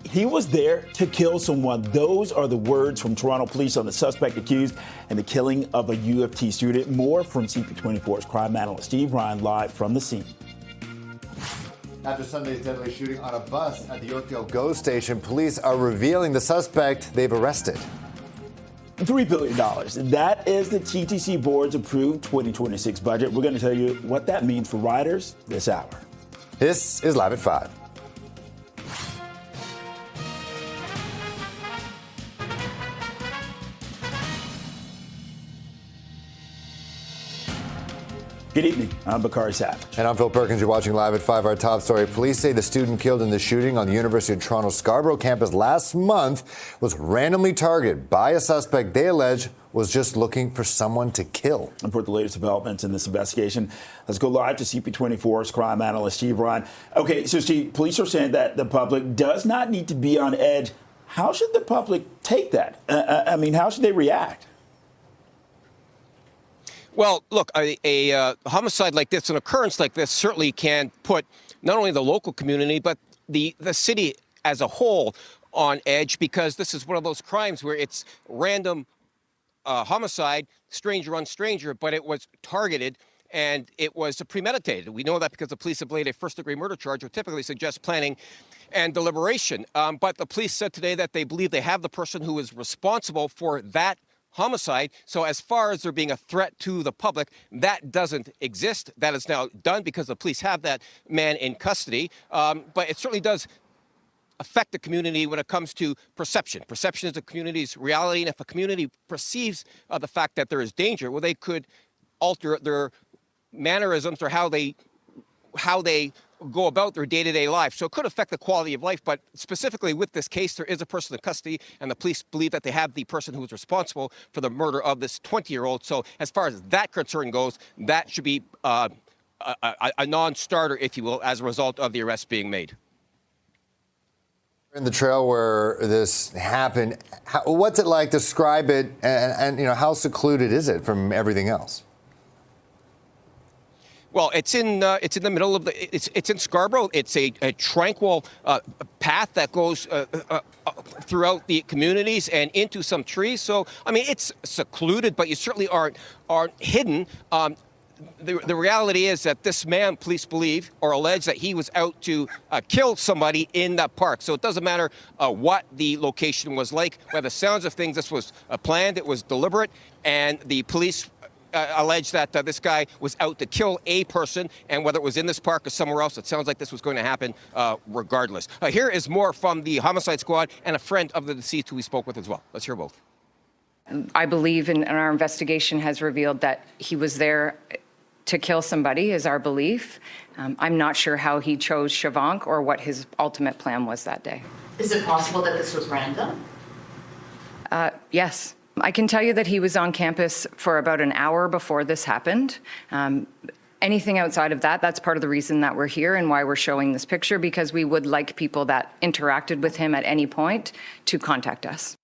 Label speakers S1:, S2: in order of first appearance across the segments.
S1: he was there to kill someone. Those are the words from Toronto police on the suspect accused in the killing of a U of T student. More from CP24's crime analyst Steve Ryan live from the scene.
S2: After Sunday's deadly shooting on a bus at the Yorkdale GO station, police are revealing the suspect they've arrested.
S1: $3 billion. That is the TTC board's approved 2026 budget. We're going to tell you what that means for riders this hour.
S2: This is Live at 5.
S1: Good evening. I'm Bakari Savage.
S2: And I'm Phil Perkins. You're watching Live at 5. Our top story. Police say the student killed in the shooting on the University of Toronto Scarborough campus last month was randomly targeted by a suspect they allege was just looking for someone to kill.
S1: And for the latest developments in this investigation, let's go live to CP24's crime analyst Steve Ryan. Okay, so Steve, police are saying that the public does not need to be on edge. How should the public take that? I mean, how should they react?
S3: Well, look, a homicide like this, an occurrence like this, certainly can put not only the local community, but the city as a whole on edge, because this is one of those crimes where it's random homicide, stranger on stranger, but it was targeted and it was premeditated. We know that because the police have laid a first-degree murder charge, which typically suggests planning and deliberation. But the police said today that they believe they have the person who is responsible for that homicide. So as far as there being a threat to the public, that doesn't exist. That is now done because the police have that man in custody. But it certainly does affect the community when it comes to perception. Perception is a community's reality, and if a community perceives the fact that there is danger, well, they could alter their mannerisms or how they go about their day-to-day life. So it could affect the quality of life, but specifically with this case, there is a person in custody, and the police believe that they have the person who was responsible for the murder of this 20-year-old. So as far as that concern goes, that should be a non-starter, if you will, as a result of the arrest being made.
S2: In the trail where this happened, what's it like? Describe it, and how secluded is it from everything else?
S3: Well, it's in the middle of it's in Scarborough. It's a tranquil path that goes throughout the communities and into some trees. So I mean, it's secluded, but you certainly aren't hidden. The reality is that this man, police believe or allege that he was out to kill somebody in that park. So it doesn't matter what the location was like. By the sounds of things, this was planned. It was deliberate, and the police allege that this guy was out to kill a person, and whether it was in this park or somewhere else, it sounds like this was going to happen regardless. Here is more from the homicide squad and a friend of the deceased who we spoke with as well. Let's hear both.
S4: I believe in our investigation has revealed that he was there to kill somebody, is our belief. I'm not sure how he chose Shavank or what his ultimate plan was that day.
S5: Is it possible that this was random?
S4: Yes. I can tell you that he was on campus for about an hour before this happened. Anything outside of that, that's part of the reason that we're here and why we're showing this picture, because we would like people that interacted with him at any point to contact us.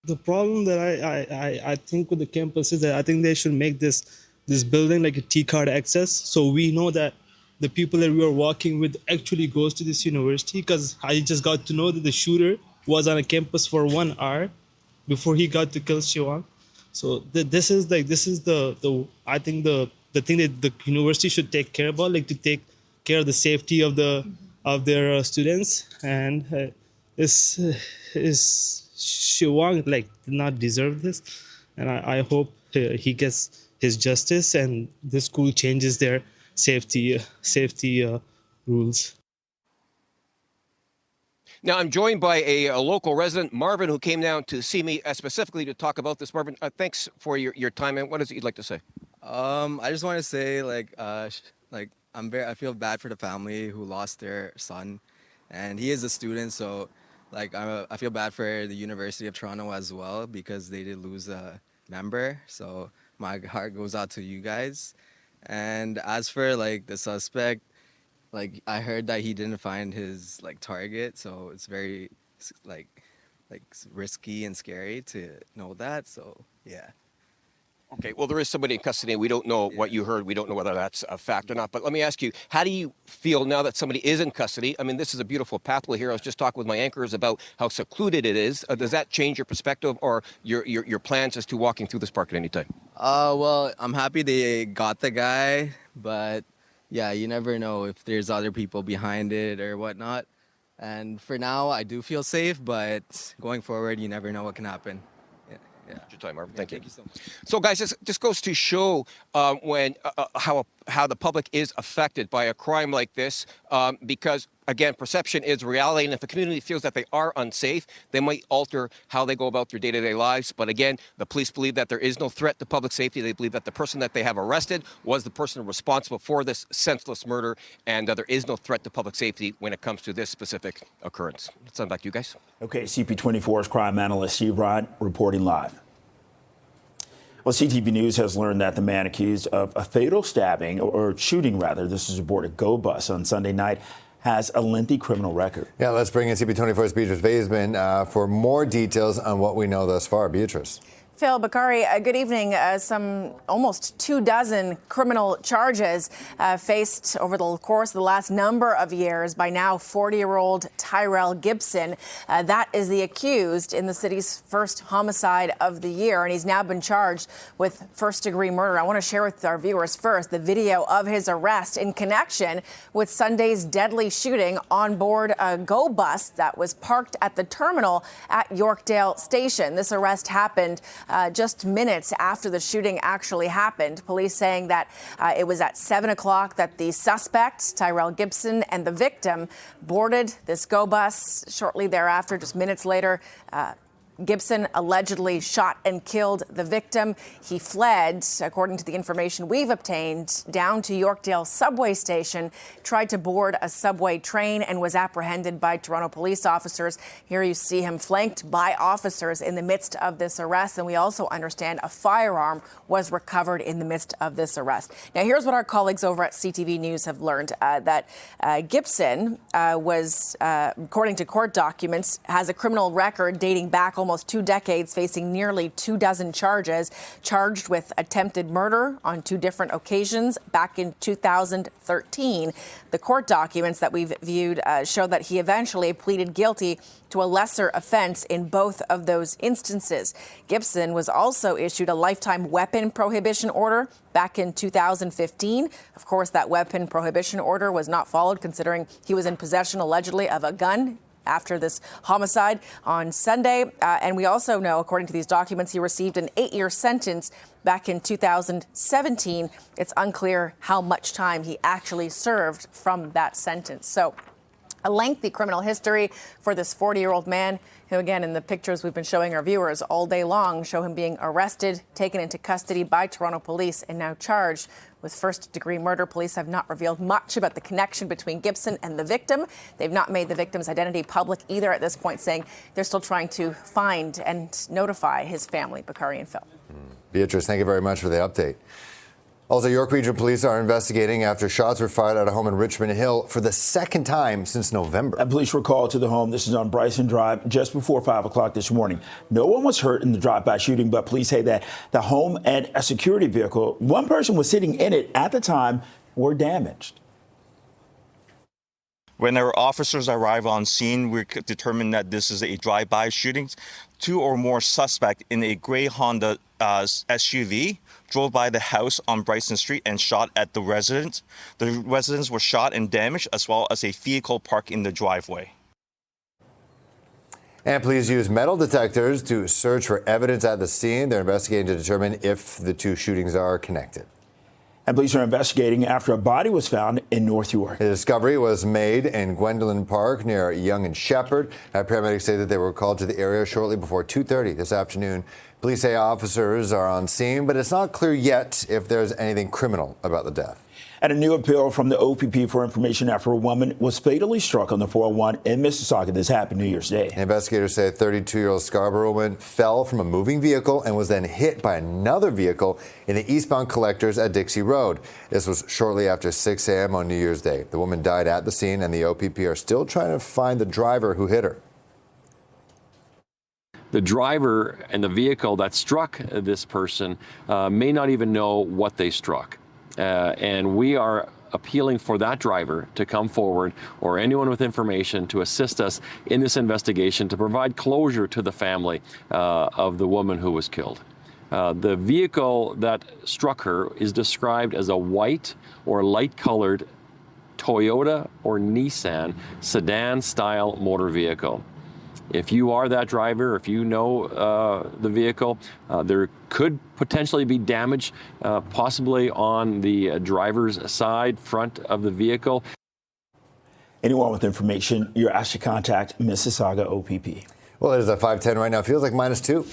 S6: The problem that I think with the campus is that I think they should make this building like a T-card access, so we know that the people that we are walking with actually goes to this university, because I just got to know that the shooter was on a campus for 1 hour before he got to kill Shiwan. So this is the I think the thing that the university should take care about, like to take care of the safety of their students, and is Shiwan like did not deserve this, and I hope he gets his justice and the school changes their safety rules.
S3: Now, I'm joined by a local resident, Marvin, who came down to see me specifically to talk about this. Marvin, thanks for your time, and what is it you'd like to say?
S7: I just want to say, I feel bad for the family who lost their son, and he is a student, so I feel bad for the University of Toronto as well, because they did lose a member. So my heart goes out to you guys. And as for the suspect, I heard that he didn't find his target, so it's very risky and scary to know that. So yeah.
S3: Okay, well, there is somebody in custody. We don't know what you heard. We don't know whether that's a fact or not. But let me ask you, how do you feel now that somebody is in custody? I mean, this is a beautiful pathway here. I was just talking with my anchors about how secluded it is. Does that change your perspective or your plans as to walking through this park at any time?
S7: Well, I'm happy they got the guy, but yeah, you never know if there's other people behind it or whatnot. And for now, I do feel safe, but going forward, you never know what can happen. Yeah.
S3: Your time, Marvin. Thank you.
S7: Thank you so much.
S3: So, guys, this just goes to show how the public is affected by a crime like this, because again, perception is reality, and if the community feels that they are unsafe, they might alter how they go about their day-to-day lives. But again, the police believe that there is no threat to public safety. They believe that the person that they have arrested was the person responsible for this senseless murder, and there is no threat to public safety when it comes to this specific occurrence. Let's send back to you guys.
S1: Okay, CP24's crime analyst Steve Ryan reporting live. Well, CTV News has learned that the man accused of a fatal stabbing, or shooting rather, this was aboard a GO bus on Sunday night, has a lengthy criminal record.
S2: Yeah, let's bring in CP24's Beatrice Vaisman for more details on what we know thus far. Beatrice.
S8: Phil, Bakari, good evening. Some almost 24 criminal charges faced over the course of the last number of years by now 40-year-old Tyrell Gibson. That is the accused in the city's first homicide of the year, and he's now been charged with first-degree murder. I want to share with our viewers first the video of his arrest in connection with Sunday's deadly shooting on board a GO bus that was parked at the terminal at Yorkdale Station. This arrest happened just minutes after the shooting actually happened. Police saying that it was at 7 o'clock that the suspect, Tyrell Gibson, and the victim boarded this GO bus. Shortly thereafter, just minutes later, Gibson allegedly shot and killed the victim. He fled, according to the information we've obtained, down to Yorkdale subway station, tried to board a subway train and was apprehended by Toronto police officers. Here you see him flanked by officers in the midst of this arrest. And we also understand a firearm was recovered in the midst of this arrest. Now, here's what our colleagues over at CTV News have learned, that Gibson was, according to court documents, has a criminal record dating back almost 2 decades, facing nearly 24 charges, charged with attempted murder on 2 different occasions back in 2013. The court documents that we've viewed show that he eventually pleaded guilty to a lesser offense in both of those instances. Gibson was also issued a lifetime weapon prohibition order back in 2015. Of course, that weapon prohibition order was not followed, considering he was in possession allegedly of a gun after this homicide on Sunday. And we also know, according to these documents, he received an 8-year sentence back in 2017. It's unclear how much time he actually served from that sentence. So a lengthy criminal history for this 40-year-old man who, again, in the pictures we've been showing our viewers all day long, show him being arrested, taken into custody by Toronto police, and now charged with first-degree murder. Police have not revealed much about the connection between Gibson and the victim. They've not made the victim's identity public either at this point, saying they're still trying to find and notify his family. Bakari and Phil.
S2: Beatrice, thank you very much for the update. Also, York Region Police are investigating after shots were fired at a home in Richmond Hill for the second time since November.
S1: And police were called to the home. This is on Bryson Drive just before 5 o'clock this morning. No one was hurt in the drive-by shooting, but police say that the home and a security vehicle, one person was sitting in it at the time, were damaged.
S9: When our officers arrive on scene, we determined that this is a drive-by shooting. 2 or more suspects in a gray Honda SUV drove by the house on Bryson Street and shot at the residents. The residents were shot and damaged, as well as a vehicle parked in the driveway.
S2: And police use metal detectors to search for evidence at the scene. They're investigating to determine if the 2 shootings are connected.
S1: And police are investigating after a body was found in North York.
S2: The discovery was made in Gwendolyn Park near Yonge and Shepherd. Paramedics say that they were called to the area shortly before 2:30 this afternoon. Police say officers are on scene, but it's not clear yet if there's anything criminal about the death.
S1: And a new appeal from the OPP for information after a woman was fatally struck on the 401 in Mississauga. This happened New Year's Day.
S2: Investigators say a 32-year-old Scarborough woman fell from a moving vehicle and was then hit by another vehicle in the eastbound collectors at Dixie Road. This was shortly after 6 a.m. on New Year's Day. The woman died at the scene, and the OPP are still trying to find the driver who hit her.
S10: the driver and the vehicle that struck this person may not even know what they struck. And we are appealing for that driver to come forward, or anyone with information, to assist us in this investigation to provide closure to the family of the woman who was killed. The vehicle that struck her is described as a white or light-colored Toyota or Nissan sedan-style motor vehicle. If you are that driver, if you know the vehicle, there could potentially be damage, possibly on the driver's side, front of the vehicle.
S1: Anyone with information, you're asked to contact Mississauga OPP.
S2: Well, it is at 5:10 right now. Feels like -2.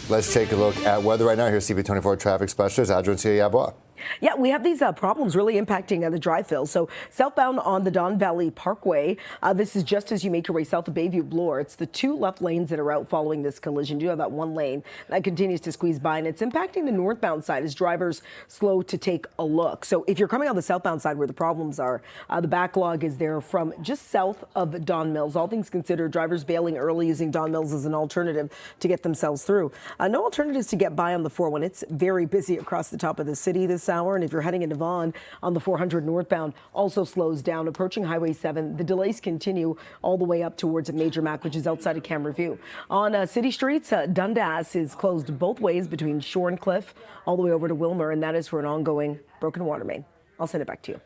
S2: Let's take a look at weather right now. Here's CP24 traffic specialist Adrian Yabois.
S11: Yeah, we have these problems really impacting the drive fill. So southbound on the Don Valley Parkway, this is just as you make your way south of Bayview Bloor. It's the 2 left lanes that are out following this collision. You do have that 1 lane that continues to squeeze by, and it's impacting the northbound side as drivers slow to take a look. So if you're coming on the southbound side where the problems are, the backlog is there from just south of Don Mills. All things considered, drivers bailing early using Don Mills as an alternative to get themselves through. No alternatives to get by on the 401. It's very busy across the top of the city this hour, and if you're heading into Vaughan on the 400 northbound, also slows down. Approaching Highway 7, the delays continue all the way up towards Major Mac, which is outside of Camera View. On city streets, Dundas is closed both ways between Shore and Cliff, all the way over to Wilmer, and that is for an ongoing broken water main. I'll send it back to you.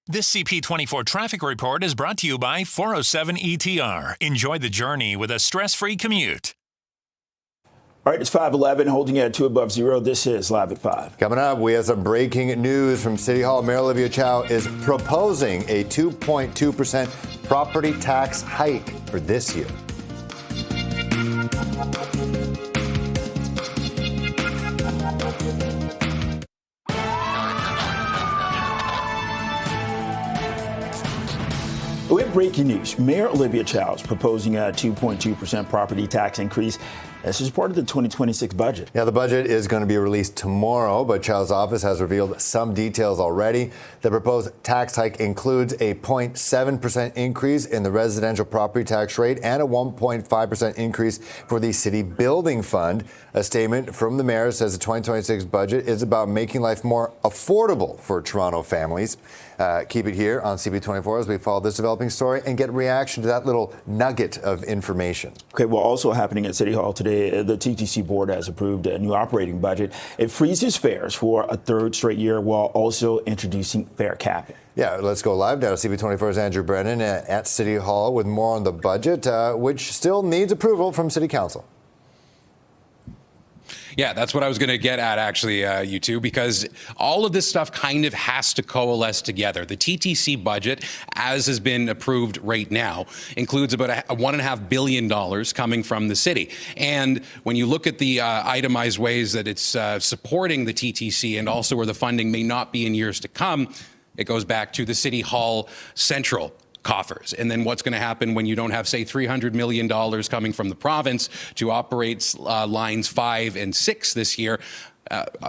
S12: This CP24 traffic report is brought to you by 407 ETR. Enjoy the journey with a stress-free commute.
S1: All right, it's 5:11, holding it at 2 above zero. This is Live at 5.
S2: Coming up, we have some breaking news from City Hall. Mayor Olivia Chow is proposing a 2.2% property tax hike for this year.
S1: We have breaking news. Mayor Olivia Chow is proposing a 2.2% property tax increase. This is part of the 2026 budget.
S2: Yeah, the budget is going to be released tomorrow, but Chow's office has revealed some details already. The proposed tax hike includes a 0.7% increase in the residential property tax rate and a 1.5% increase for the city building fund. A statement from the mayor says the 2026 budget is about making life more affordable for Toronto families. Keep it here on CP24 as we follow this developing story and get reaction to that little nugget of information.
S1: Okay, well, also happening at City Hall today, the TTC board has approved a new operating budget. It freezes fares for a 3rd straight year while also introducing fare capping.
S2: Yeah, let's go live now. CP24's Andrew Brennan at City Hall with more on the budget, which still needs approval from City Council.
S13: Yeah, that's what I was going to get at, actually, you two, because all of this stuff kind of has to coalesce together. The TTC budget, as has been approved right now, includes about a $1.5 billion coming from the city. And when you look at the itemized ways that it's supporting the TTC and also where the funding may not be in years to come, it goes back to the City Hall Central coffers. And then what's going to happen when you don't have, say, $300 million coming from the province to operate lines 5 and 6 this year?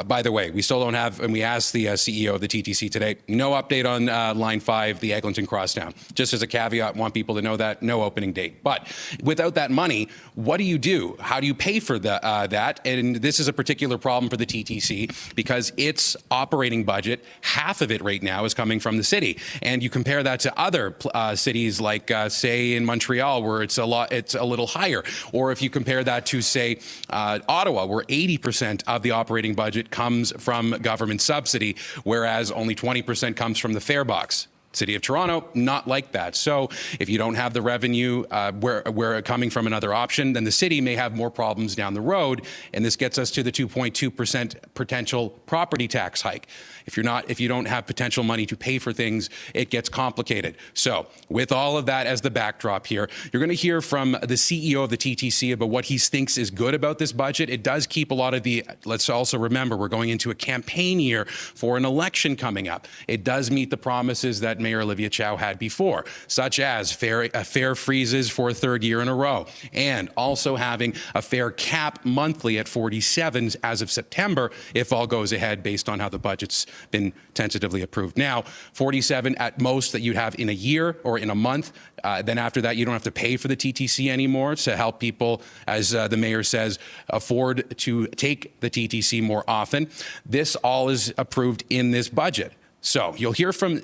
S13: By the way, we still don't have, and we asked the CEO of the TTC today, no update on Line 5, the Eglinton Crosstown. Just as a caveat, want people to know that, no opening date. But without that money, what do you do? How do you pay for that? And this is a particular problem for the TTC because its operating budget, half of it right now is coming from the city. And you compare that to other cities like, say, in Montreal, where it's a little higher. Or if you compare that to, say, Ottawa, where 80% of the operating budget comes from government subsidy, whereas only 20% comes from the fare box. City of Toronto, not like that. So if you don't have the revenue where coming from another option, then the city may have more problems down the road. And this gets us to the 2.2% potential property tax hike. If you don't have potential money to pay for things, it gets complicated. So with all of that as the backdrop here, you're going to hear from the CEO of the TTC about what he thinks is good about this budget. It does keep a lot of let's also remember, we're going into a campaign year for an election coming up. It does meet the promises that Mayor Olivia Chow had before, such as fare freezes for a third year in a row, and also having a fare cap monthly at 47 as of September, if all goes ahead based on how the budget's been tentatively approved. Now, 47 at most that you'd have in a year or in a month. Then after that, you don't have to pay for the TTC anymore to help people, as the mayor says, afford to take the TTC more often. This all is approved in this budget. So you'll hear from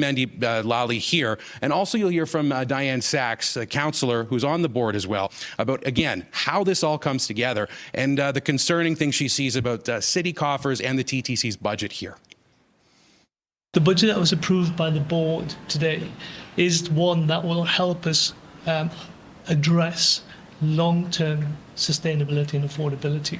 S13: Mandy Lally here, and also you'll hear from Diane Sachs, a councillor who's on the board as well, about, again, how this all comes together and the concerning thing she sees about city coffers and the TTC's budget here.
S14: The budget that was approved by the board today is one that will help us address long-term sustainability and affordability.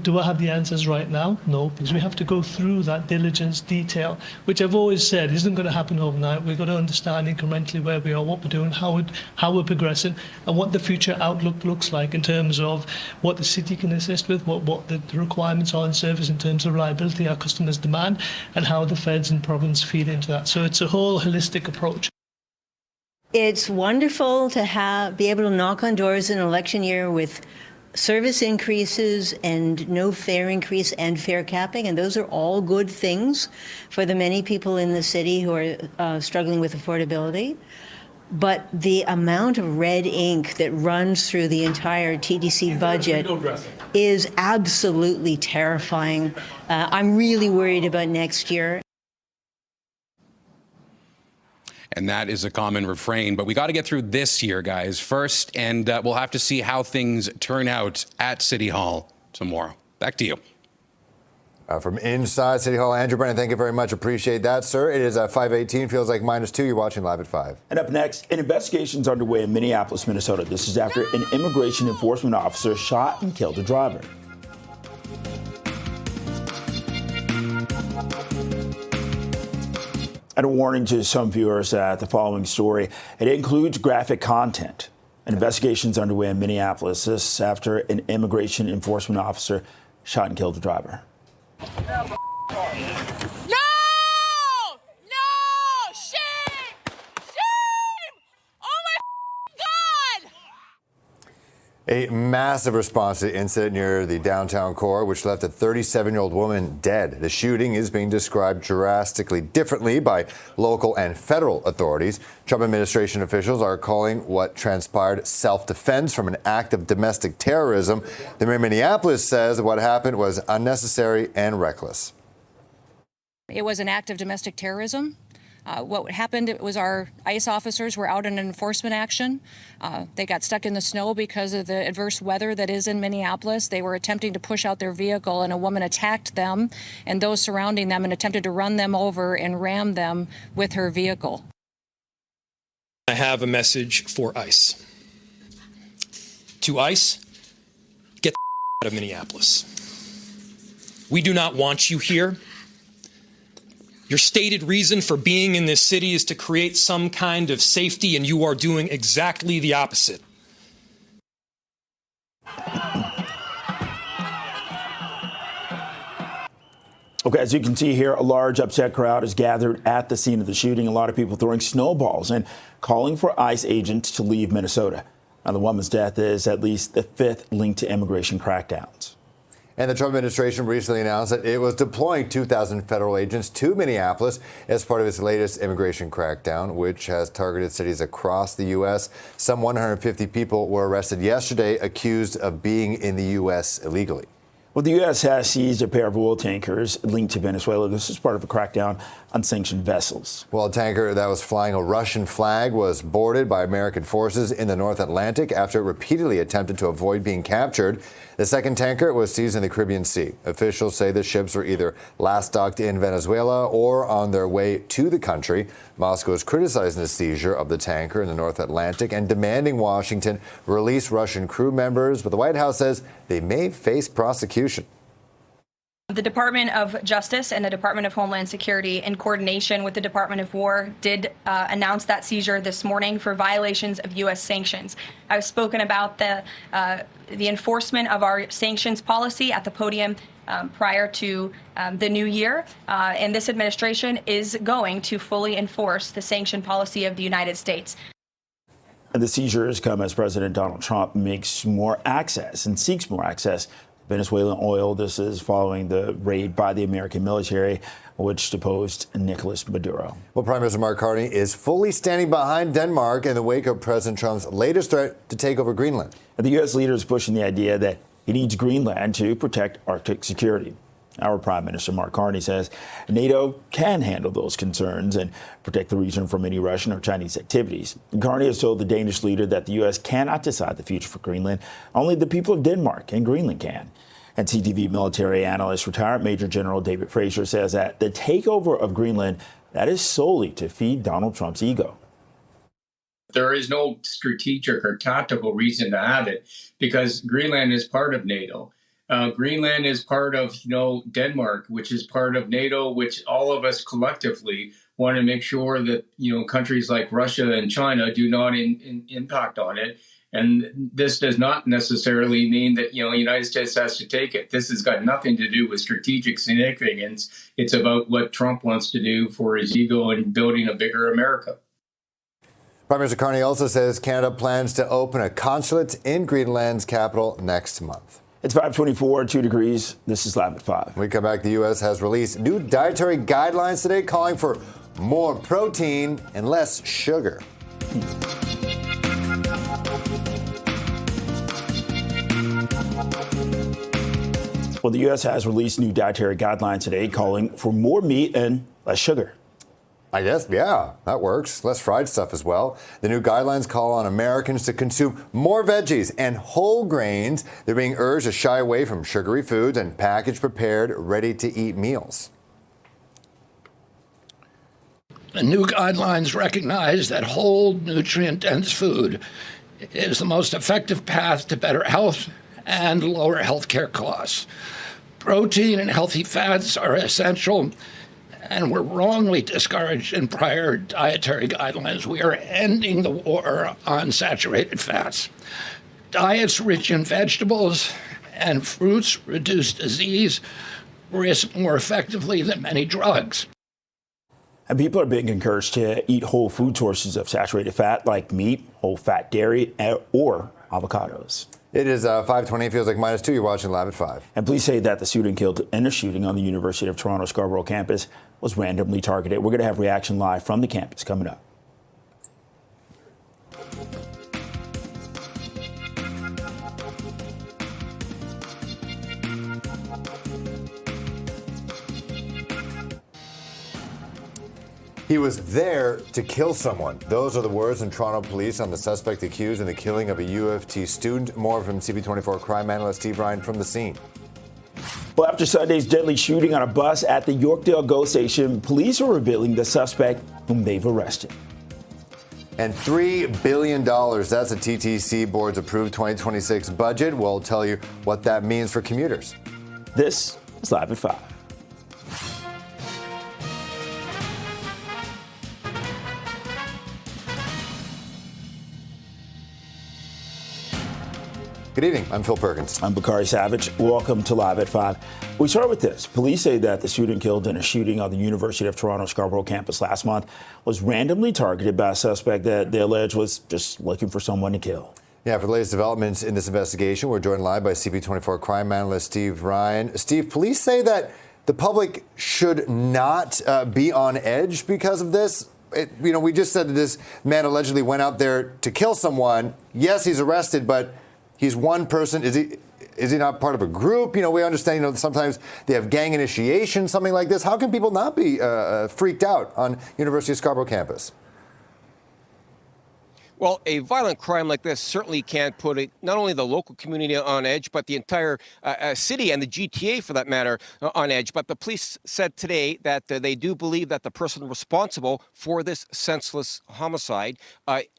S14: Do I have the answers right now? No, because we have to go through that diligence detail, which I've always said isn't going to happen overnight. We've got to understand incrementally where we are, what we're doing, how we're progressing, and what the future outlook looks like in terms of what the city can assist with, what the requirements are in service in terms of reliability our customers demand, and how the feds and province feed into that. So it's a whole holistic approach.
S15: It's wonderful to be able to knock on doors in an election year with service increases and no fare increase and fare capping, and those are all good things for the many people in the city who are struggling with affordability. But the amount of red ink that runs through the entire TTC budget is absolutely terrifying. I'm really worried about next year.
S13: And that is a common refrain. But we got to get through this year, guys, first. And we'll have to see how things turn out at City Hall tomorrow. Back to you.
S2: From inside City Hall, Andrew Brennan, thank you very much. Appreciate that, sir. It is 5:18, feels like -2. You're watching Live at 5.
S1: And up next, an investigation's underway in Minneapolis, Minnesota. This is after an immigration enforcement officer shot and killed a driver. And a warning to some viewers that the following story, it includes graphic content. An investigation's underway in Minneapolis. This after an immigration enforcement officer shot and killed a driver.
S16: No! Shame! Shame! Oh my God!
S2: A massive response to the incident near the downtown core, which left a 37-year-old woman dead. The shooting is being described drastically differently by local and federal authorities. Trump administration officials are calling what transpired self-defense from an act of domestic terrorism. The mayor of Minneapolis says what happened was unnecessary and reckless.
S17: It was an act of domestic terrorism. What happened was our ICE officers were out in an enforcement action. They got stuck in the snow because of the adverse weather that is in Minneapolis. They were attempting to push out their vehicle, and a woman attacked them and those surrounding them and attempted to run them over and ram them with her vehicle.
S18: I have a message for ICE. To ICE, get the out of Minneapolis. We do not want you here. Your stated reason for being in this city is to create some kind of safety, and you are doing exactly the opposite.
S1: Okay, as you can see here, a large upset crowd is gathered at the scene of the shooting. A lot of people throwing snowballs and calling for ICE agents to leave Minnesota. Now, the woman's death is at least the 5th linked to immigration crackdowns.
S2: And the Trump administration recently announced that it was deploying 2,000 federal agents to Minneapolis as part of its latest immigration crackdown, which has targeted cities across the U.S. Some 150 people were arrested yesterday, accused of being in the U.S. illegally.
S1: Well, the U.S. has seized a pair of oil tankers linked to Venezuela. This is part of a crackdown on sanctioned vessels.
S2: Well, a tanker that was flying a Russian flag was boarded by American forces in the North Atlantic after it repeatedly attempted to avoid being captured. The second tanker was seized in the Caribbean Sea. Officials say the ships were either last docked in Venezuela or on their way to the country. Moscow is criticizing the seizure of the tanker in the North Atlantic and demanding Washington release Russian crew members, but the White House says they may face prosecution.
S19: The Department of Justice and the Department of Homeland Security, in coordination with the Department of War, did announce that seizure this morning for violations of U.S. sanctions. I've spoken about the enforcement of our sanctions policy at the podium prior to the new year. And this administration is going to fully enforce the sanction policy of the United States.
S1: And the seizures come as President Donald Trump makes more access and seeks more access to Venezuelan oil. This is following the raid by the American military, which deposed Nicolas Maduro.
S2: Well, Prime Minister Mark Carney is fully standing behind Denmark in the wake of President Trump's latest threat to take over Greenland.
S1: And the U.S. leader is pushing the idea that he needs Greenland to protect Arctic security. Our Prime Minister Mark Carney says NATO can handle those concerns and protect the region from any Russian or Chinese activities. Carney has told the Danish leader that the U.S. cannot decide the future for Greenland. Only the people of Denmark and Greenland can. And CTV military analyst, retired Major General David Fraser, says that the takeover of Greenland, that is solely to feed Donald Trump's ego.
S20: There is no strategic or tactical reason to have it because Greenland is part of NATO. Greenland is part of, Denmark, which is part of NATO, which all of us collectively want to make sure that, countries like Russia and China do not impact on it. And this does not necessarily mean that, the United States has to take it. This has got nothing to do with strategic significance. It's about what Trump wants to do for his ego and building a bigger America.
S2: Prime Minister Carney also says Canada plans to open a consulate in Greenland's capital next month.
S1: It's 5:24, 2 degrees. This is Live at 5.
S2: When we come back, the U.S. has released new dietary guidelines today calling for more protein and less sugar.
S1: Well, the U.S. has released new dietary guidelines today calling for more meat and less sugar.
S2: I guess, yeah, that works. Less fried stuff as well. The new guidelines call on Americans to consume more veggies and whole grains. They're being urged to shy away from sugary foods and packaged, prepared, ready-to-eat meals.
S21: The new guidelines recognize that whole, nutrient-dense food is the most effective path to better health and lower healthcare costs. Protein and healthy fats are essential and were wrongly discouraged in prior dietary guidelines. We are ending the war on saturated fats. Diets rich in vegetables and fruits reduce disease risk more effectively than many drugs.
S1: And people are being encouraged to eat whole food sources of saturated fat like meat, whole fat dairy, or avocados.
S2: It is 5:20. It feels like -2. You're watching Live at 5.
S1: And police say that the student killed in a shooting on the University of Toronto Scarborough campus was randomly targeted. We're going to have reaction live from the campus coming up.
S2: He was there to kill someone. Those are the words from Toronto police on the suspect accused in the killing of a U of T student. More from CP24 crime analyst Steve Ryan from the scene.
S1: Well, after Sunday's deadly shooting on a bus at the Yorkdale GO station, police are revealing the suspect whom they've arrested.
S2: And $3 billion, that's the TTC board's approved 2026 budget. We'll tell you what that means for commuters.
S1: This is Live at 5.
S2: Good evening. I'm Phil Perkins.
S1: I'm Bakari Savage. Welcome to Live at 5. We start with this. Police say that the student killed in a shooting on the University of Toronto Scarborough campus last month was randomly targeted by a suspect that they allege was just looking for someone to kill.
S2: Yeah, for the latest developments in this investigation, we're joined live by CP24 crime analyst Steve Ryan. Steve, police say that the public should not be on edge because of this. We just said that this man allegedly went out there to kill someone. Yes, he's arrested, but he's one person. Is he not part of a group? We understand, sometimes they have gang initiation, something like this. How can people not be freaked out on University of Scarborough campus?
S3: Well, a violent crime like this certainly can put not only the local community on edge, but the entire city and the GTA, for that matter, on edge. But the police said today that they do believe that the person responsible for this senseless homicide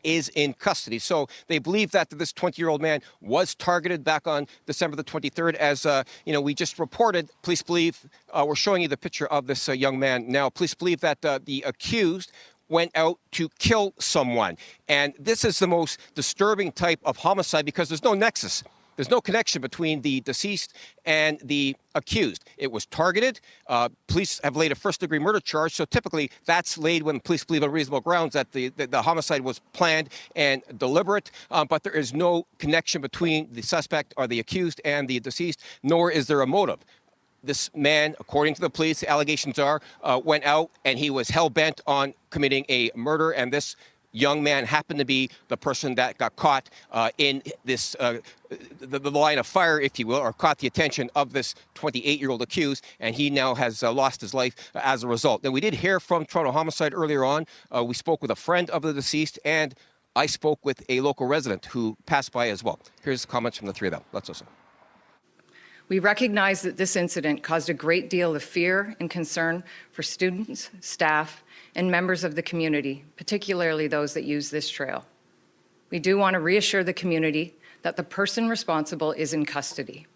S3: is in custody. So they believe that this 20-year-old man was targeted back on December the 23rd. As we just reported, police believe, we're showing you the picture of this young man now. Police believe that the accused went out to kill someone. And this is the most disturbing type of homicide because there's no nexus There's no connection between the deceased and the accused. It was targeted. Police have laid a first-degree murder charge, so typically that's laid when police believe on reasonable grounds that the homicide was planned and deliberate, but there is no connection between the suspect or the accused and the deceased, nor is there a motive. This man, according to the police, the allegations are, went out and he was hell-bent on committing a murder, and this young man happened to be the person that got caught in this, the line of fire, if you will, or caught the attention of this 28-year-old accused, and he now has lost his life as a result. Now, we did hear from Toronto Homicide earlier on. We spoke with a friend of the deceased, and I spoke with a local resident who passed by as well. Here's comments from the three of them. Let's listen.
S4: We recognize that this incident caused a great deal of fear and concern for students, staff, and members of the community, particularly those that use this trail. We do want to reassure the community that the person responsible is in custody.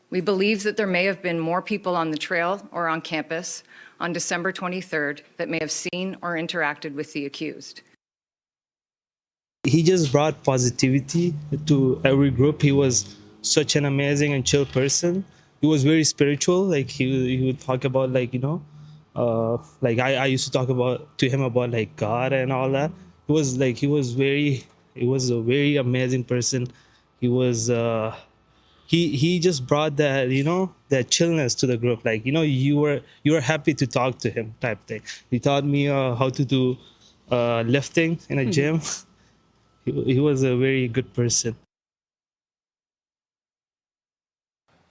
S4: We believe that there may have been more people on the trail or on campus on December 23rd that may have seen or interacted with the accused.
S6: He just brought positivity to every group. He was such an amazing and chill person. He was very spiritual. Like he would talk about, like, you know, like I used to talk to him about like God and all that. He was a very amazing person. He was he just brought that, you know, that chillness to the group. Like, you know, you were happy to talk to him type thing. He taught me how to do lifting in a gym. He was a very good person.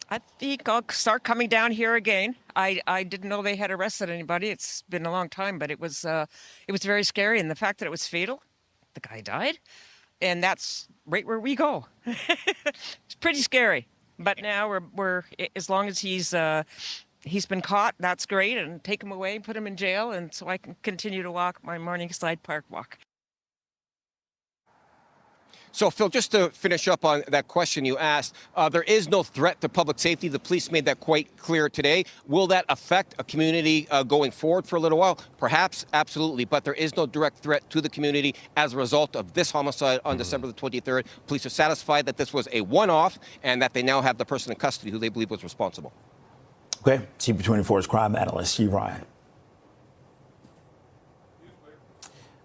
S5: I think I'll start coming down here again. I didn't know they had arrested anybody. It's been a long time, but it was very scary. And the fact that it was fatal, the guy died, and that's right where we go. It's pretty scary. But now we're as long as he's been caught, that's great, and take him away, put him in jail, and so I can continue to walk my Morningside Park walk.
S3: So, Phil, just to finish up on that question you asked, there is no threat to public safety. The police made that quite clear today. Will that affect a community going forward for a little while? Perhaps, absolutely. But there is no direct threat to the community as a result of this homicide on December the 23rd. Police are satisfied that this was a one-off and that they now have the person in custody who they believe was responsible.
S1: Okay. CP24's crime analyst, Steve Ryan.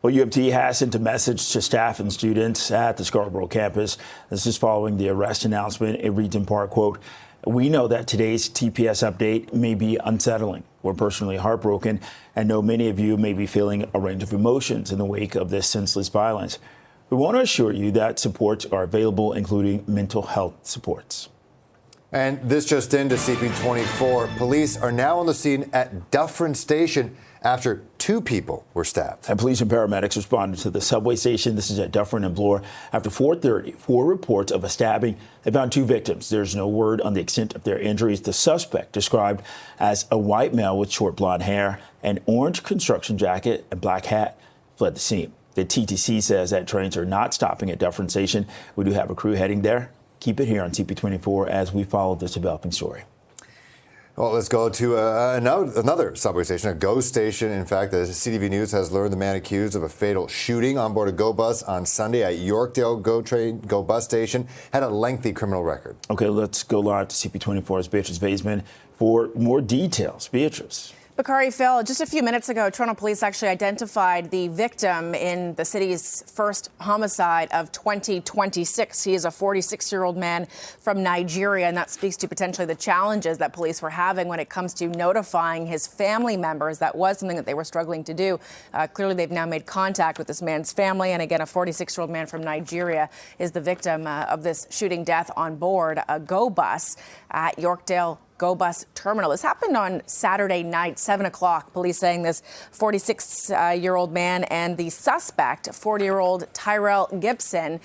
S1: Well, U of T has sent a message to staff and students at the Scarborough campus. This is following the arrest announcement. It reads in part, quote, "We know that today's TPS update may be unsettling. We're personally heartbroken and know many of you may be feeling a range of emotions in the wake of this senseless violence. We want to assure you that supports are available, including mental health supports."
S2: And this just into CP24. Police are now on the scene at Dufferin Station after 2 people were stabbed.
S1: And police and paramedics responded to the subway station. This is at Dufferin and Bloor. After 4:30, 4 reports of a stabbing. They found 2 victims. There's no word on the extent of their injuries. The suspect, described as a white male with short blonde hair, an orange construction jacket, and black hat, fled the scene. The TTC says that trains are not stopping at Dufferin Station. We do have a crew heading there. Keep it here on CP24 as we follow this developing story.
S2: Well, let's go to another subway station, a GO station. In fact, the CTV News has learned the man accused of a fatal shooting on board a GO bus on Sunday at Yorkdale GO bus station had a lengthy criminal record.
S1: Okay, let's go live to CP24's Beatrice Vaisman for more details. Beatrice.
S8: Bakari, Phil, just a few minutes ago, Toronto police actually identified the victim in the city's first homicide of 2026. He is a 46-year-old man from Nigeria, and that speaks to potentially the challenges that police were having when it comes to notifying his family members. That was something that they were struggling to do. Clearly, they've now made contact with this man's family, and again, a 46-year-old man from Nigeria is the victim of this shooting death on board a GO bus at Yorkdale GO bus terminal. This happened on Saturday night, 7 o'clock. Police saying this 46-year-old man and the suspect, 40-year-old Tyrell Gibson,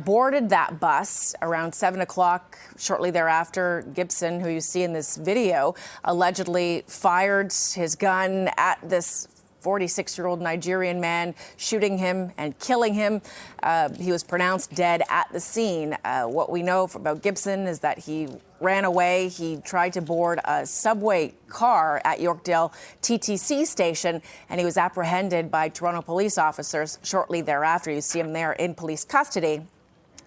S8: boarded that bus around 7 o'clock. Shortly thereafter, Gibson, who you see in this video, allegedly fired his gun at this 46-year-old Nigerian man, shooting him and killing him. He was pronounced dead at the scene. What we know about Gibson is that he ran away. He tried to board a subway car at Yorkdale TTC station, and he was apprehended by Toronto police officers shortly thereafter. You see him there in police custody.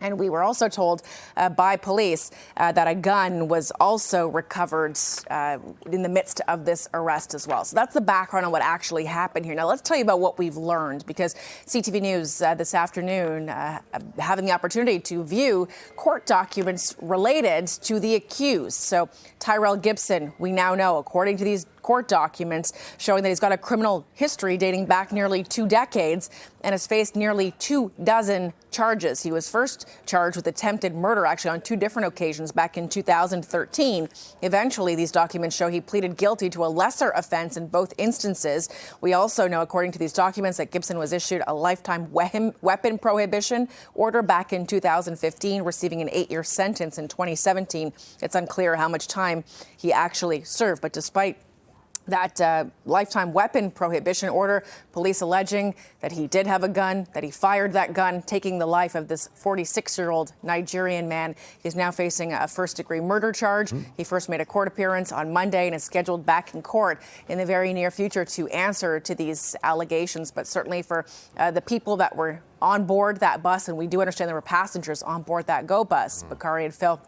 S8: And we were also told by police that a gun was also recovered in the midst of this arrest as well. So that's the background on what actually happened here. Now, let's tell you about what we've learned, because CTV News this afternoon having the opportunity to view court documents related to the accused. So Tyrell Gibson, we now know, according to these court documents, showing that he's got a criminal history dating back nearly 2 decades and has faced nearly 24 charges. He was first charged with attempted murder, actually on 2 different occasions back in 2013. Eventually, these documents show he pleaded guilty to a lesser offense in both instances. We also know, according to these documents, that Gibson was issued a lifetime weapon prohibition order back in 2015, receiving an 8-year sentence in 2017. It's unclear how much time he actually served, but despite that lifetime weapon prohibition order, police alleging that he did have a gun, that he fired that gun, taking the life of this 46-year-old Nigerian man. He's now facing a first-degree murder charge. He first made a court appearance on Monday and is scheduled back in court in the very near future to answer to these allegations. But certainly for the people that were on board that bus, and we do understand there were passengers on board that GO bus, Bakari and Phil,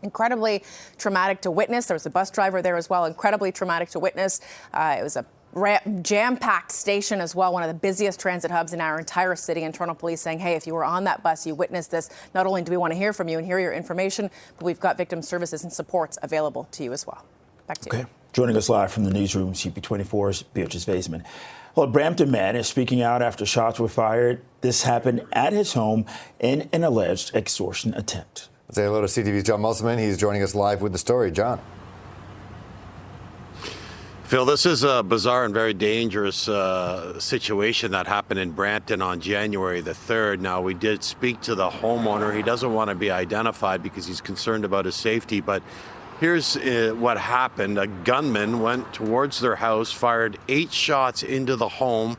S8: incredibly traumatic to witness. There was a bus driver there as well, incredibly traumatic to witness. It was a jam-packed station as well, one of the busiest transit hubs in our entire city, and Toronto Police saying, hey, if you were on that bus, you witnessed this, not only do we want to hear from you and hear your information, but we've got victim services and supports available to you as well. Back to you.
S1: Joining us live from the newsroom, CP24's Beatrice Vaisman. Well, a Brampton man is speaking out after shots were fired. This happened at his home in an alleged extortion attempt.
S2: Say hello to CTV's John Musselman. He's joining us live with the story. John.
S7: Phil, this is a bizarre and very dangerous situation that happened in Brampton on January the 3rd. Now, we did speak to the homeowner. He doesn't want to be identified because he's concerned about his safety. But here's what happened. A gunman went towards their house, fired 8 shots into the home.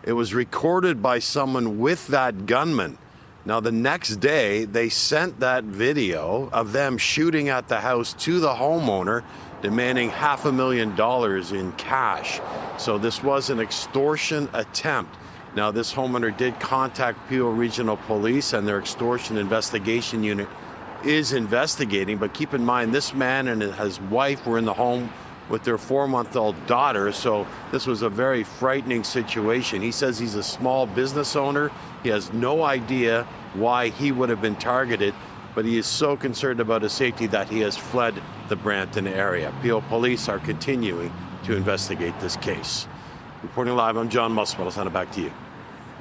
S7: It was recorded by someone with that gunman. Now, the next day, they sent that video of them shooting at the house to the homeowner, demanding $500,000 in cash. So this was an extortion attempt. Now, this homeowner did contact Peel Regional Police, and their extortion investigation unit is investigating. But keep in mind, this man and his wife were in the home with their 4-month-old daughter, so this was a very frightening situation. He says he's a small business owner. He has no idea why he would have been targeted, but he is so concerned about his safety that he has fled the Brampton area. Peel Police are continuing to investigate this case. Reporting live, I'm John Musselman. I'll send it back to you.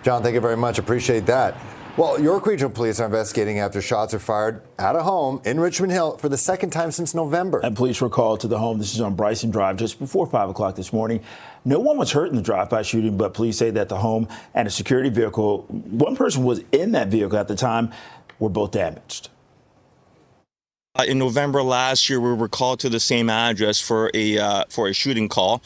S2: John, thank you very much. Appreciate that. Well, York Regional Police are investigating after shots were fired at a home in Richmond Hill for the second time since November.
S1: And police were called to the home. This is on Bryson Drive just before 5 o'clock this morning. No one was hurt in the drive-by shooting, but police say that the home and a security vehicle, one person was in that vehicle at the time, were both damaged.
S9: In November last year, we were called to the same address for a shooting call.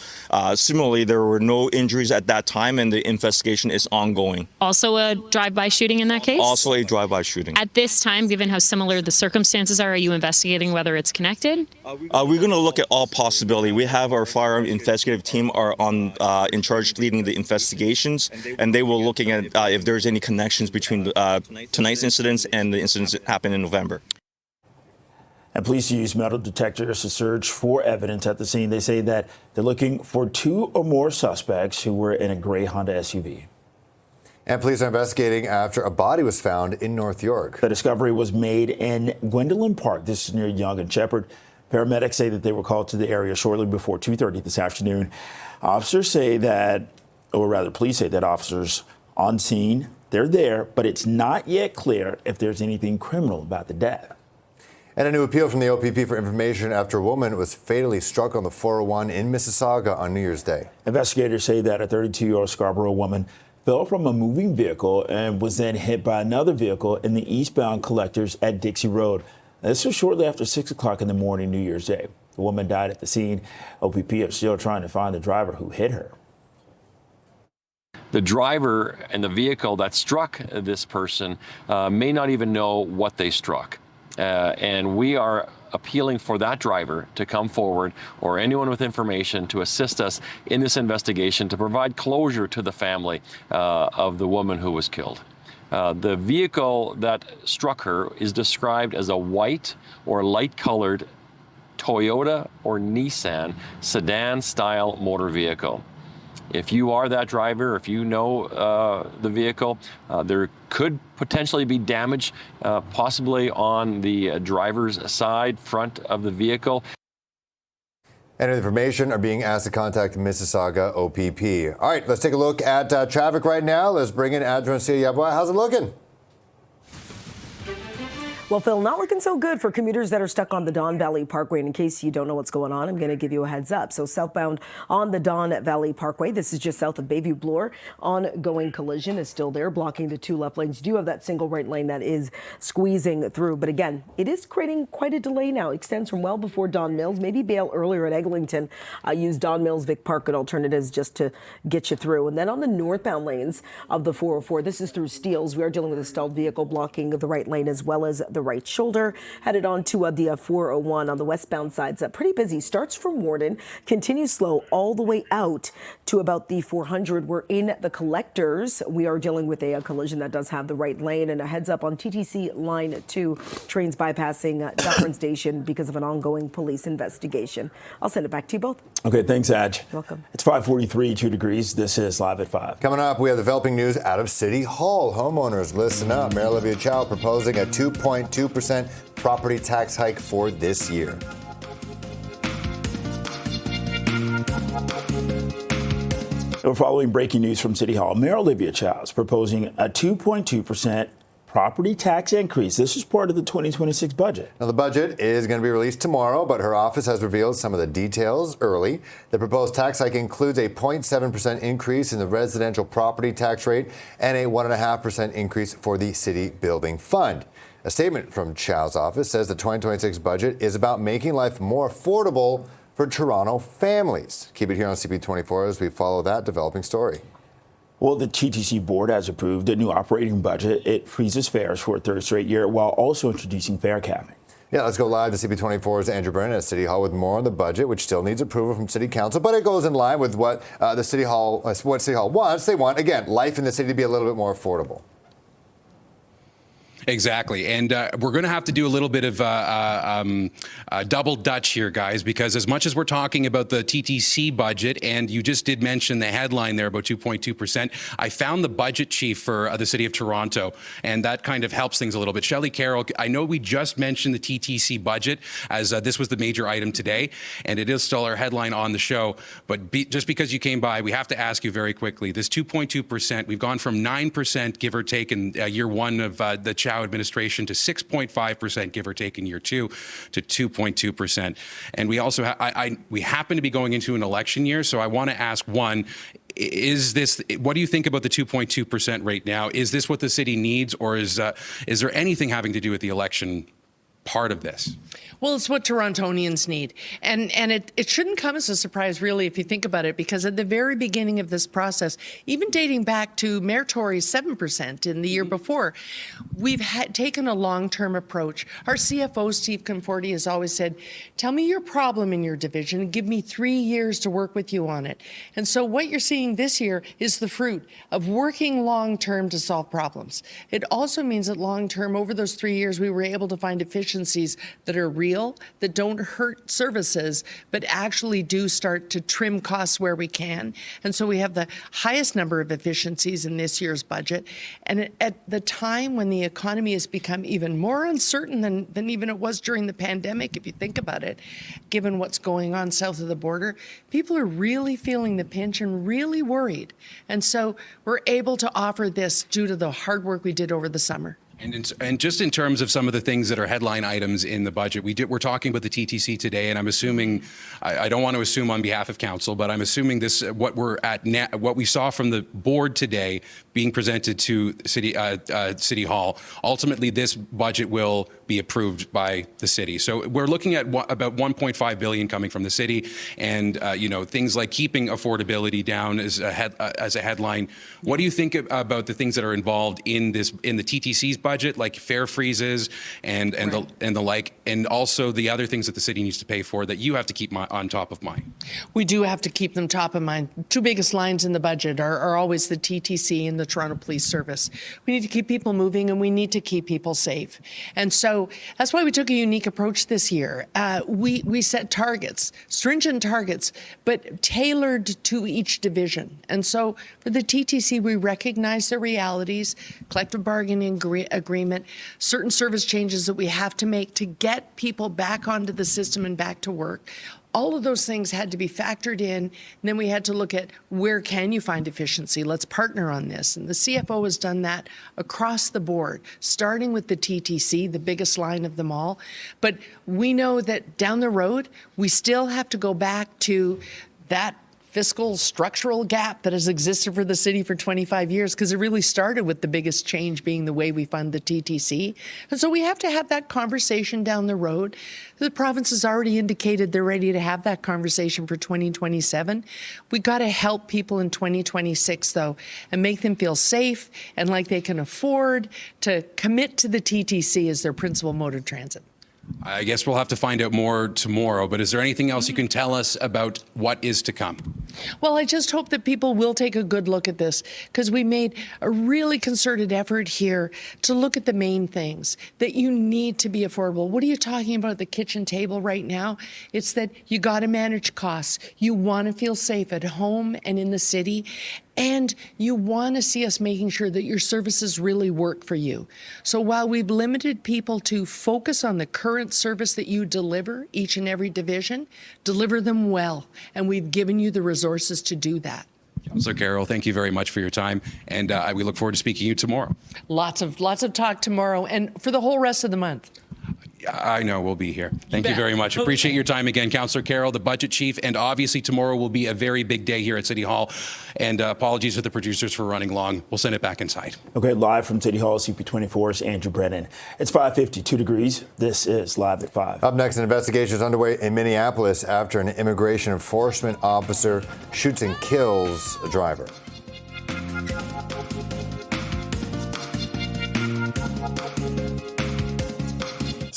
S9: Similarly, there were no injuries at that time, and the investigation is ongoing.
S22: Also a drive-by shooting in that case?
S9: Also a drive-by shooting.
S22: At this time, given how similar the circumstances are you investigating whether it's connected?
S9: We're going to look at all possibility. We have our firearm investigative team are in charge leading the investigations, and they will looking at if there's any connections between tonight's incidents and the incidents that happened in November.
S1: And police use metal detectors to search for evidence at the scene. They say that they're looking for 2 or more suspects who were in a gray Honda SUV.
S2: And police are investigating after a body was found in North York.
S1: The discovery was made in Gwendolyn Park. This is near Yonge and Shepherd. Paramedics say that they were called to the area shortly before 2:30 this afternoon. Officers say that, or rather police say that officers on scene, they're there, but it's not yet clear if there's anything criminal about the death.
S2: And a new appeal from the OPP for information after a woman was fatally struck on the 401 in Mississauga on New Year's Day.
S1: Investigators say that a 32-year-old Scarborough woman fell from a moving vehicle and was then hit by another vehicle in the eastbound collectors at Dixie Road. This was shortly after 6 o'clock in the morning, New Year's Day. The woman died at the scene. OPP are still trying to find the driver who hit her.
S10: The driver and the vehicle that struck this person may not even know what they struck. And we are appealing for that driver to come forward, or anyone with information to assist us in this investigation to provide closure to the family of the woman who was killed. The vehicle that struck her is described as a white or light-colored Toyota or Nissan sedan-style motor vehicle. If you are that driver, if you know the vehicle, there could potentially be damage, possibly on the driver's side, front of the vehicle.
S2: And information are being asked to contact Mississauga OPP. All right, let's take a look at traffic right now. Let's bring in Adrian Yabwa. How's it looking?
S11: Well, Phil, not looking so good for commuters that are stuck on the Don Valley Parkway. And in case you don't know what's going on, I'm going to give you a heads up. So southbound on the Don Valley Parkway, this is just south of Bayview Bloor. Ongoing collision is still there, blocking the 2 left lanes. You do have that single right lane that is squeezing through. But again, it is creating quite a delay now. It extends from well before Don Mills, maybe bail earlier at Eglinton. Use Don Mills, Vic Park, and alternatives just to get you through. And then on the northbound lanes of the 404, this is through Steeles. We are dealing with a stalled vehicle blocking the right lane as well as the right shoulder. Headed on to the 401 on the westbound side. Pretty busy. Starts from Warden, continues slow all the way out to about the 400. We're in the collectors. We are dealing with a collision that does have the right lane, and a heads up on TTC line 2, trains bypassing Dufferin Station because of an ongoing police investigation. I'll send it back to you both.
S1: Okay, thanks, Adj.
S11: Welcome.
S1: It's 5:43, 2 degrees. This is Live at 5.
S2: Coming up, we have developing news out of City Hall. Homeowners, listen up. Mayor Olivia Chow proposing a 2.2% property tax hike for this year.
S1: We're following breaking news from City Hall. Mayor Olivia Chow is proposing a 2.2% property tax increase. This is part of the 2026 budget.
S2: Now, the budget is going to be released tomorrow, but her office has revealed some of the details early. The proposed tax hike includes a 0.7% increase in the residential property tax rate and a 1.5% increase for the city building fund. A statement from Chow's office says the 2026 budget is about making life more affordable for Toronto families. Keep it here on CP24 as we follow that developing story.
S1: Well, the TTC board has approved a new operating budget. It freezes fares for a third straight year while also introducing fare capping.
S2: Yeah, let's go live to CP24's Andrew Brennan at City Hall with more on the budget, which still needs approval from City Council, but it goes in line with what City Hall wants. They want, again, life in the city to be a little bit more affordable.
S13: Exactly. And we're going to have to do a little bit of double Dutch here, guys, because as much as we're talking about the TTC budget, and you just did mention the headline there about 2.2%, I found the budget chief for the City of Toronto, and that kind of helps things a little bit. Shelley Carroll, I know we just mentioned the TTC budget as this was the major item today, and it is still our headline on the show. But just because you came by, we have to ask you very quickly, this 2.2%, we've gone from 9%, give or take, in year one of the Chow administration to 6.5%, give or take, in year 2 to 2.2%. And we also we happen to be going into an election year, so I want to ask, one, what do you think about the 2.2% rate now? Is this what the city needs, or is there anything having to do with the election part of this?
S12: Well, it's what Torontonians need. And it shouldn't come as a surprise, really, if you think about it, because at the very beginning of this process, even dating back to Mayor Tory's 7% in the year before, we've taken a long-term approach. Our CFO, Steve Conforti, has always said, tell me your problem in your division and give me 3 years to work with you on it. And so what you're seeing this year is the fruit of working long-term to solve problems. It also means that long-term, over those 3 years, we were able to find efficiencies that are real, that don't hurt services, but actually do start to trim costs where we can. And so we have the highest number of efficiencies in this year's budget. And at the time when the economy has become even more uncertain than even it was during the pandemic, if you think about it, given what's going on south of the border, people are really feeling the pinch and really worried. And so we're able to offer this due to the hard work we did over the summer.
S13: And just in terms of some of the things that are headline items in the budget, we're talking about the TTC today, and I'm assuming, I don't want to assume on behalf of council, but I'm assuming what we saw from the board today being presented to City Hall. Ultimately, this budget will be approved by the city. So we're looking at about $1.5 billion coming from the city, and things like keeping affordability down as a headline. What do you think about the things that are involved in the TTC's budget, like fare freezes and the like, and also the other things that the city needs to pay for that you have to keep on top of mind?
S12: We do have to keep them top of mind. Two biggest lines in the budget are always the TTC and the Toronto Police Service. We need to keep people moving, and we need to keep people safe. And so that's why we took a unique approach this year. We set targets, stringent targets, but tailored to each division. And so for the TTC, we recognize the realities, collective bargaining agreement, certain service changes that we have to make to get people back onto the system and back to work. All of those things had to be factored in, and then we had to look at where can you find efficiency? Let's partner on this. And the CFO has done that across the board, starting with the TTC, the biggest line of them all. But we know that down the road, we still have to go back to that fiscal structural gap that has existed for the city for 25 years, because it really started with the biggest change being the way we fund the TTC. And so we have to have that conversation down the road. The province has already indicated they're ready to have that conversation for 2027. We got to help people in 2026, though, and make them feel safe and like they can afford to commit to the TTC as their principal mode of transit.
S13: I guess we'll have to find out more tomorrow, but is there anything else you can tell us about what is to come?
S12: Well, I just hope that people will take a good look at this, because we made a really concerted effort here to look at the main things that you need to be affordable. What are you talking about at the kitchen table right now? It's that you got to manage costs. You want to feel safe at home and in the city. And you want to see us making sure that your services really work for you. So while we've limited people to focus on the current service that you deliver, each and every division, deliver them well. And we've given you the resources to do that.
S13: Councillor Carroll, thank you very much for your time, and we look forward to speaking to you tomorrow.
S12: Lots of talk tomorrow, and for the whole rest of the month.
S13: I know we'll be here. Thank you very much. Appreciate your time again, Councillor Carroll, the budget chief, and obviously tomorrow will be a very big day here at City Hall. And apologies to the producers for running long. We'll send it back inside.
S1: Okay, live from City Hall, CP24's Andrew Brennan. It's 5:52 degrees. This is Live at 5.
S2: Up next, an investigation is underway in Minneapolis after an immigration enforcement officer shoots and kills a driver.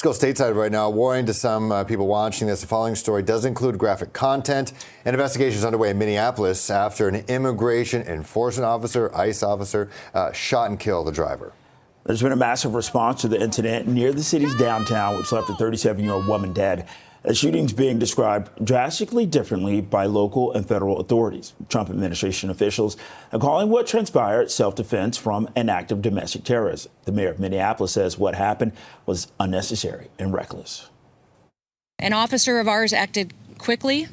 S2: Let's go stateside right now. Warning to some people watching this, the following story does include graphic content. An investigation is underway in Minneapolis after an immigration enforcement officer, ICE officer, shot and killed the driver.
S1: There's been a massive response to the incident near the city's downtown, which left a 37-year-old woman dead. The shooting's being described drastically differently by local and federal authorities. Trump administration officials are calling what transpired self-defense from an act of domestic terrorism. The mayor of Minneapolis says what happened was unnecessary and reckless.
S17: An officer of ours acted quickly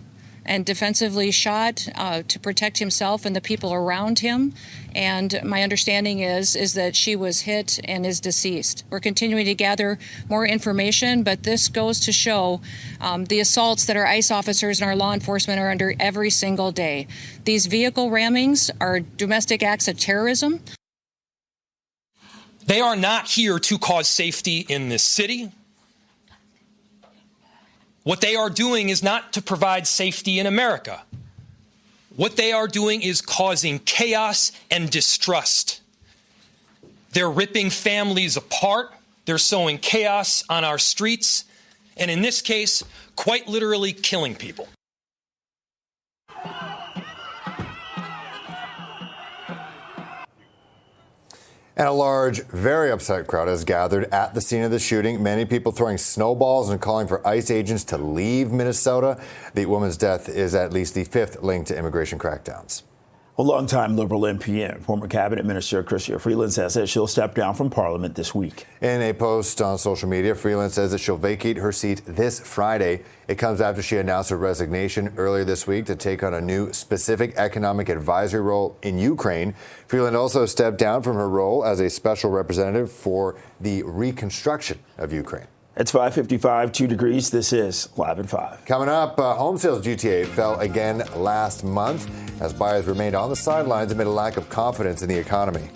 S17: and defensively shot to protect himself and the people around him. And my understanding is that she was hit and is deceased. We're continuing to gather more information, but this goes to show the assaults that our ICE officers and our law enforcement are under every single day. These vehicle rammings are domestic acts of terrorism.
S18: They are not here to cause safety in this city. What they are doing is not to provide safety in America. What they are doing is causing chaos and distrust. They're ripping families apart. They're sowing chaos on our streets. And in this case, quite literally killing people.
S2: And a large, very upset crowd has gathered at the scene of the shooting. Many people throwing snowballs and calling for ICE agents to leave Minnesota. The woman's death is at least the fifth linked to immigration crackdowns.
S1: A longtime Liberal MP and former Cabinet Minister Freeland says that she'll step down from Parliament this week.
S2: In a post on social media, Freeland says that she'll vacate her seat this Friday. It comes after she announced her resignation earlier this week to take on a new specific economic advisory role in Ukraine. Freeland also stepped down from her role as a special representative for the reconstruction of Ukraine.
S1: It's 5:55, 2 degrees. This is Live at 5.
S2: Coming up, home sales GTA fell again last month as buyers remained on the sidelines amid a lack of confidence in the economy.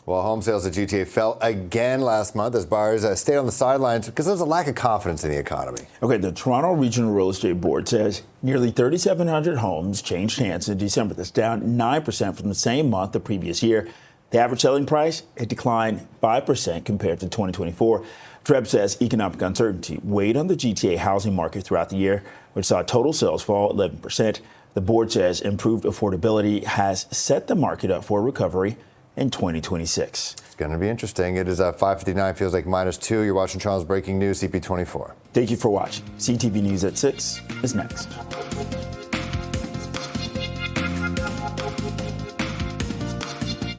S2: Well, home sales at GTA fell again last month as buyers stayed on the sidelines because there's a lack of confidence in the economy.
S1: Okay, the Toronto Regional Real Estate Board says nearly 3,700 homes changed hands in December. That's down 9% from the same month the previous year. The average selling price, it declined 5% compared to 2024. Treb says economic uncertainty weighed on the GTA housing market throughout the year, which saw total sales fall 11%. The board says improved affordability has set the market up for recovery in 2026.
S2: It's going to be interesting. It is 5:59, feels like -2. You're watching Toronto's Breaking News, CP24.
S1: Thank you for watching. CTV News at 6 is next.